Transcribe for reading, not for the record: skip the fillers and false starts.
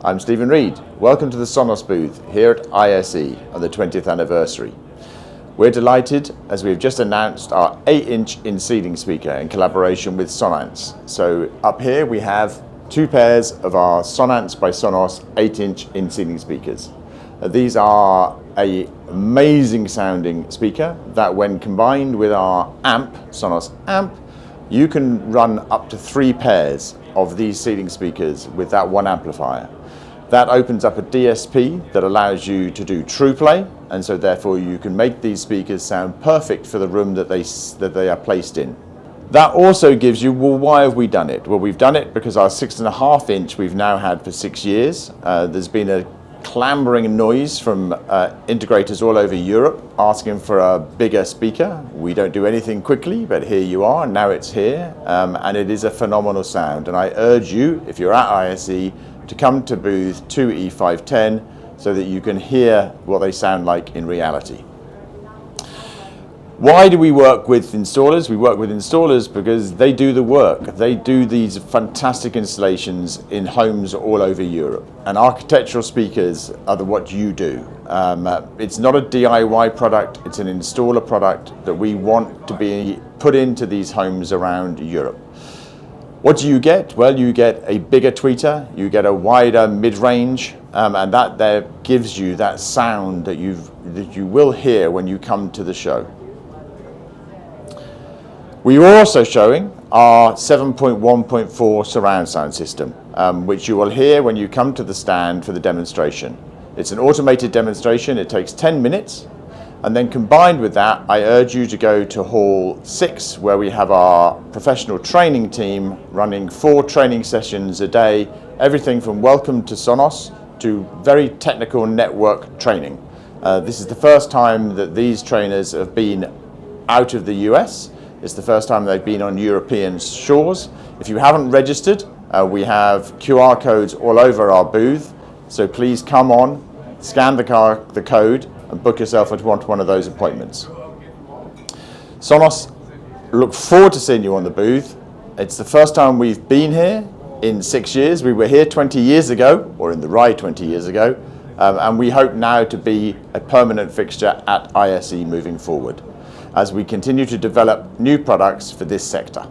I'm Stephan Rhead. Welcome to the Sonos booth here at ISE on the 20th anniversary. We're delighted as we've just announced our 8-inch in-seating speaker in collaboration with Sonance. So up here we have two pairs of our Sonance by Sonos 8-inch in-seating speakers. These are an amazing sounding speaker that when combined with our amp, Sonos amp, you can run up to 3 pairs of these seating speakers with that one amplifier. That opens up a DSP that allows you to do true play, and so therefore you can make these speakers sound perfect for the room that they are placed in. That also gives you, well, why have we done it? Well, we've done it because our 6.5 inch we've now had for 6 years. There's been a clambering noise from integrators all over Europe asking for a bigger speaker. We don't do anything quickly, but here you are, now it's here, and it is a phenomenal sound. And I urge you, if you're at ISE, to come to booth 2E510 so that you can hear what they sound like in reality. Why do we work with installers? We work with installers because they do the work. They do these fantastic installations in homes all over Europe. And architectural speakers are what you do. It's not a DIY product, it's an installer product that we want to be put into these homes around Europe. What do you get? Well, you get a bigger tweeter, you get a wider mid-range, and that there gives you that sound that you will hear when you come to the show. We are also showing our 7.1.4 surround sound system, which you will hear when you come to the stand for the demonstration. It's an automated demonstration, it takes 10 minutes. And then combined with that, I urge you to go to Hall 6, where we have our professional training team running 4 training sessions a day, everything from welcome to Sonos to very technical network training. This is the first time that these trainers have been out of the US. It's the first time they've been on European shores. If you haven't registered, we have QR codes all over our booth, so please come on, scan the code, and book yourself at one of those appointments. Sonos look forward to seeing you on the booth. It's the first time we've been here in 6 years. We were here 20 years ago, or in the ride 20 years ago, and we hope now to be a permanent fixture at ISE moving forward as we continue to develop new products for this sector.